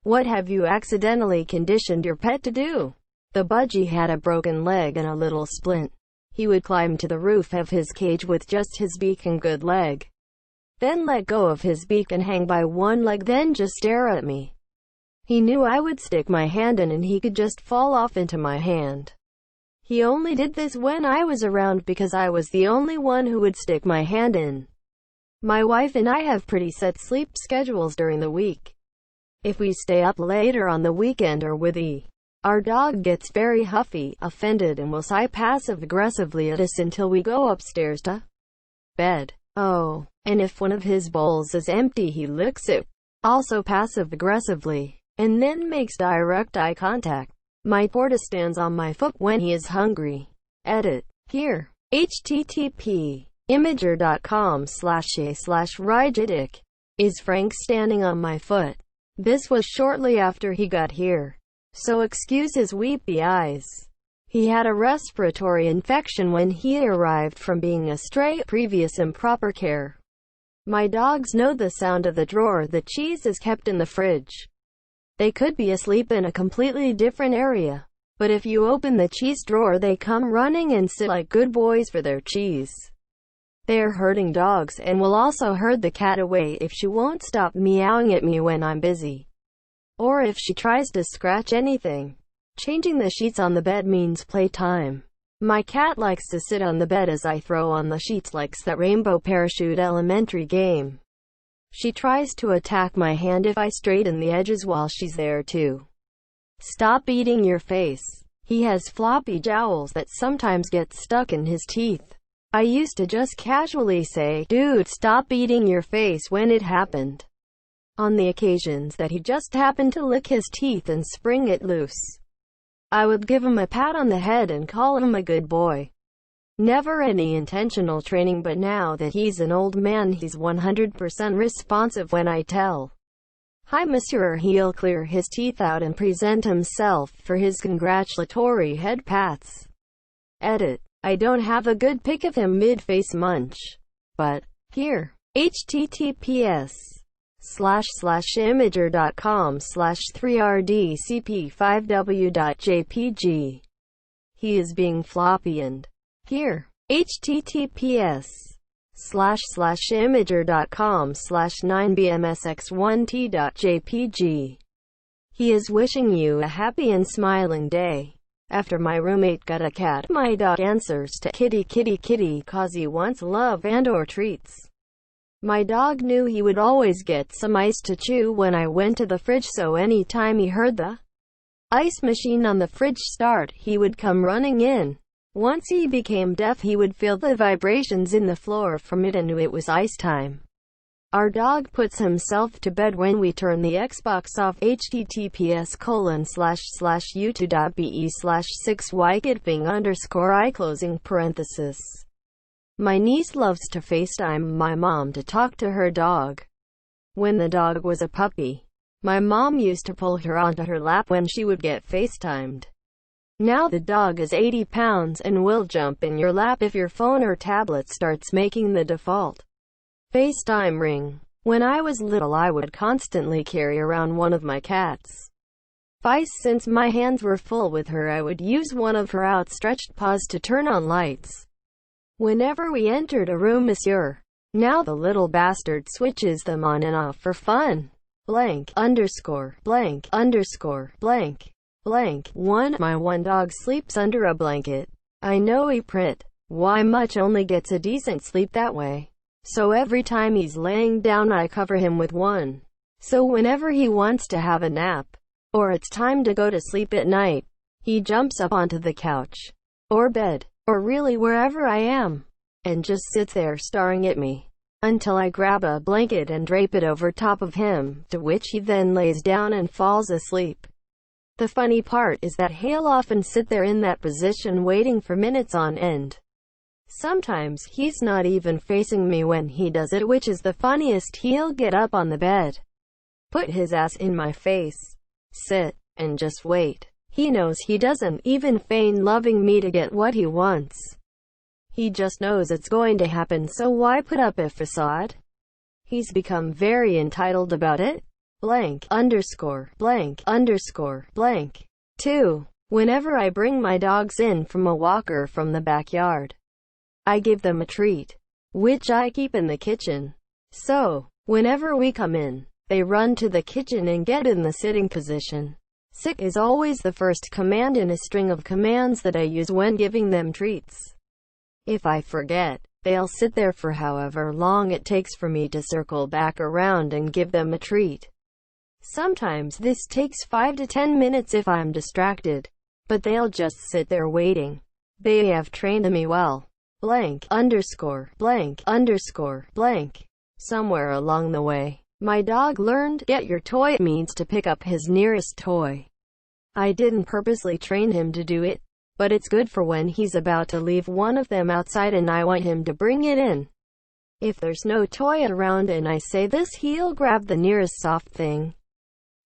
What have you accidentally conditioned your pet to do? The budgie had a broken leg and a little splint. He would climb to the roof of his cage with just his beak and good leg. Then let go of his beak and hang by one leg, then just stare at me. He knew I would stick my hand in and he could just fall off into my hand. He only did this when I was around because I was the only one who would stick my hand in. My wife and I have pretty set sleep schedules during the week. If we stay up later on the weekend or with our dog gets very huffy, offended, and will sigh passive-aggressively at us until we go upstairs to bed. Oh, and if one of his bowls is empty, he licks it, also passive-aggressively, and then makes direct eye contact. My tortoise stands on my foot when he is hungry. Edit. Here. http://imager.com/a/rigidic. Is Frank standing on my foot? This was shortly after he got here, so excuse his weepy eyes. He had a respiratory infection when he arrived from being a stray, previous improper care. My dogs know the sound of the drawer the cheese is kept in the fridge. They could be asleep in a completely different area, but if you open the cheese drawer they come running and sit like good boys for their cheese. They're herding dogs and will also herd the cat away if she won't stop meowing at me when I'm busy, or if she tries to scratch anything. Changing the sheets on the bed means playtime. My cat likes to sit on the bed as I throw on the sheets, likes that rainbow parachute elementary game. She tries to attack my hand if I straighten the edges while she's there too. Stop eating your face. He has floppy jowls that sometimes get stuck in his teeth. I used to just casually say, "Dude, stop eating your face," when it happened. On the occasions that he just happened to lick his teeth and spring it loose, I would give him a pat on the head and call him a good boy. Never any intentional training, but now that he's an old man, he's 100% responsive when I tell "Hi monsieur," he'll clear his teeth out and present himself for his congratulatory head pats. Edit. I don't have a good pic of him mid-face munch, but here. https://imager.com/3rdcp5w.jpg. He is being floppy and here. https://imager.com/9bmsx1t.jpg. He is wishing you a happy and smiling day. After my roommate got a cat, my dog answers to kitty kitty kitty cause he wants love and or treats. My dog knew he would always get some ice to chew when I went to the fridge, so anytime he heard the ice machine on the fridge start, he would come running in. Once he became deaf, he would feel the vibrations in the floor from it and knew it was ice time. Our dog puts himself to bed when we turn the Xbox off. https://youtube.be/6ygitping_I. My niece loves to FaceTime my mom to talk to her dog. When the dog was a puppy, my mom used to pull her onto her lap when she would get FaceTimed. Now the dog is 80 pounds and will jump in your lap if your phone or tablet starts making the default FaceTime ring. When I was little, I would constantly carry around one of my cats. Since my hands were full with her, I would use one of her outstretched paws to turn on lights whenever we entered a room, monsieur. Now the little bastard switches them on and off for fun. Blank underscore blank underscore blank blank 1. My one dog sleeps under a blanket. I know he print. Why much only gets a decent sleep that way. So every time he's laying down, I cover him with one. So whenever he wants to have a nap, or it's time to go to sleep at night, he jumps up onto the couch, or bed, or really wherever I am, and just sits there staring at me, until I grab a blanket and drape it over top of him, to which he then lays down and falls asleep. The funny part is that he'll often sit there in that position waiting for minutes on end. Sometimes he's not even facing me when he does it, which is the funniest. He'll get up on the bed, put his ass in my face, sit, and just wait. He knows he doesn't even feign loving me to get what he wants. He just knows it's going to happen, so why put up a facade? He's become very entitled about it. blank underscore blank underscore blank. 2. Whenever I bring my dogs in from a walk or from the backyard, I give them a treat, which I keep in the kitchen. So, whenever we come in, they run to the kitchen and get in the sitting position. Sit is always the first command in a string of commands that I use when giving them treats. If I forget, they'll sit there for however long it takes for me to circle back around and give them a treat. Sometimes this takes 5 to 10 minutes if I'm distracted, but they'll just sit there waiting. They have trained me well. Blank underscore blank underscore blank. Somewhere along the way, my dog learned get your toy means to pick up his nearest toy. I didn't purposely train him to do it, but it's good for when he's about to leave one of them outside and I want him to bring it in. If there's no toy around and I say this, he'll grab the nearest soft thing,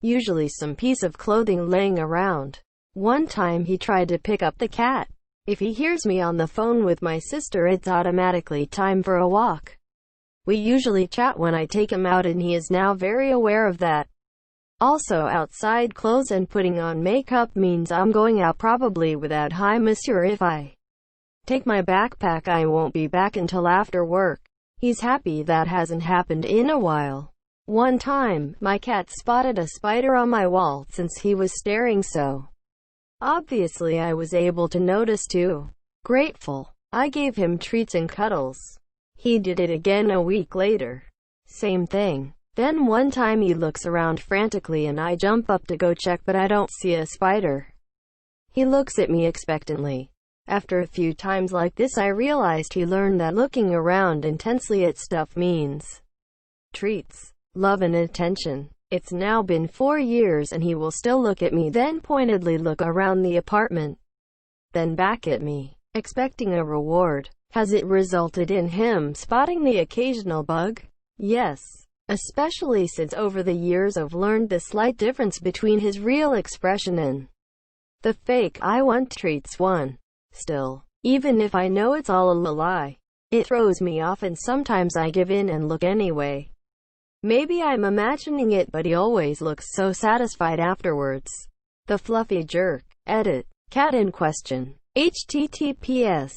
usually some piece of clothing laying around. One time he tried to pick up the cat. If he hears me on the phone with my sister, it's automatically time for a walk. We usually chat when I take him out and he is now very aware of that. Also, outside clothes and putting on makeup means I'm going out, probably without "Hi monsieur." If I take my backpack, I won't be back until after work. He's happy that hasn't happened in a while. One time, my cat spotted a spider on my wall. Since he was staring so obviously, I was able to notice too. Grateful, I gave him treats and cuddles. He did it again a week later. Same thing. Then one time he looks around frantically and I jump up to go check, but I don't see a spider. He looks at me expectantly. After a few times like this, I realized he learned that looking around intensely at stuff means treats, love and attention. It's now been 4 years and he will still look at me, then pointedly look around the apartment, then back at me, expecting a reward. Has it resulted in him spotting the occasional bug? Yes. Especially since over the years I've learned the slight difference between his real expression and the fake "I want treats" one. Still, even if I know it's all a lie, it throws me off and sometimes I give in and look anyway. Maybe I'm imagining it, but he always looks so satisfied afterwards. The fluffy jerk. Edit. Cat in question. https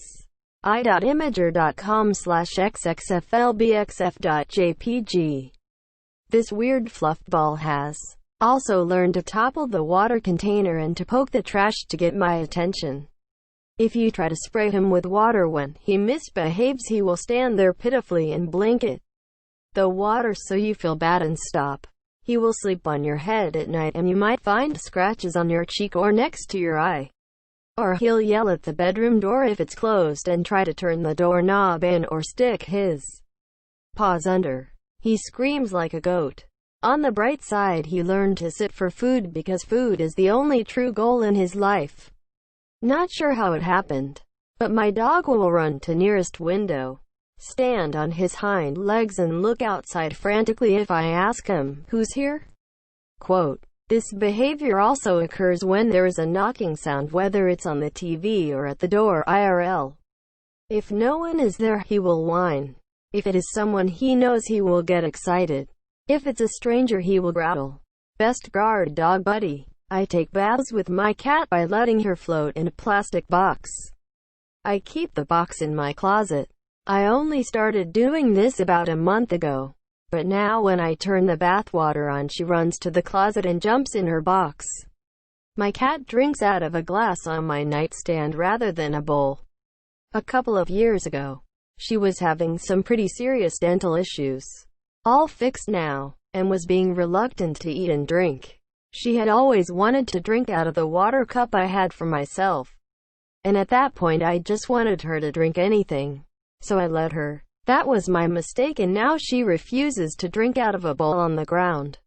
i.imager.com/xxflbxf.jpg. This weird fluffed ball has also learned to topple the water container and to poke the trash to get my attention. If you try to spray him with water when he misbehaves, he will stand there pitifully and blink at the water so you feel bad and stop. He will sleep on your head at night and you might find scratches on your cheek or next to your eye. Or he'll yell at the bedroom door if it's closed and try to turn the doorknob in or stick his paws under. He screams like a goat. On the bright side, he learned to sit for food because food is the only true goal in his life. Not sure how it happened, but my dog will run to nearest window, stand on his hind legs and look outside frantically if I ask him, "Who's here?" Quote. This behavior also occurs when there is a knocking sound, whether it's on the TV or at the door IRL. If no one is there, he will whine. If it is someone he knows, he will get excited. If it's a stranger, he will growl. Best guard dog buddy. I take baths with my cat by letting her float in a plastic box. I keep the box in my closet. I only started doing this about a month ago. But now when I turn the bathwater on, she runs to the closet and jumps in her box. My cat drinks out of a glass on my nightstand rather than a bowl. A couple of years ago, she was having some pretty serious dental issues, all fixed now, and was being reluctant to eat and drink. She had always wanted to drink out of the water cup I had for myself, and at that point I just wanted her to drink anything, so I let her. That was my mistake, and now she refuses to drink out of a bowl on the ground,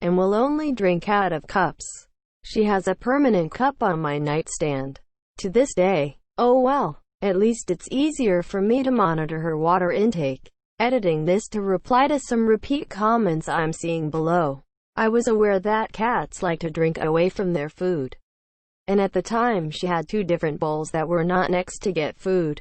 and will only drink out of cups. She has a permanent cup on my nightstand to this day. Oh well, at least it's easier for me to monitor her water intake. Editing this to reply to some repeat comments I'm seeing below. I was aware that cats like to drink away from their food, and at the time she had 2 different bowls that were not next to get food.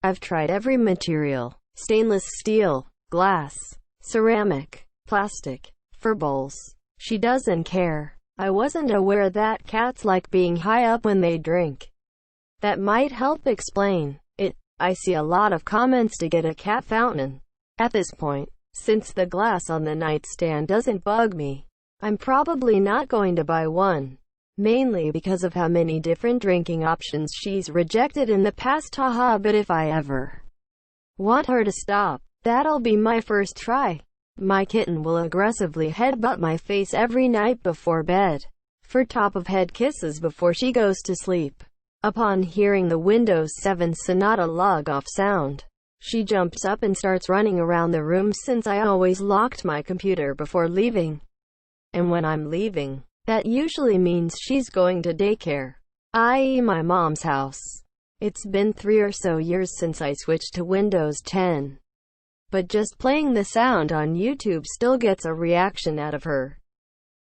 I've tried every material: stainless steel, glass, ceramic, plastic, for bowls. She doesn't care. I wasn't aware that cats like being high up when they drink. That might help explain it. I see a lot of comments to get a cat fountain. At this point, since the glass on the nightstand doesn't bug me, I'm probably not going to buy one. Mainly because of how many different drinking options she's rejected in the past, haha. But if I ever want her to stop, that'll be my first try. My kitten will aggressively headbutt my face every night before bed, for top-of-head kisses before she goes to sleep. Upon hearing the Windows 7 Sonata log-off sound, she jumps up and starts running around the room since I always locked my computer before leaving. And when I'm leaving, that usually means she's going to daycare, i.e. my mom's house. It's been 3 or so years since I switched to Windows 10. But just playing the sound on YouTube still gets a reaction out of her.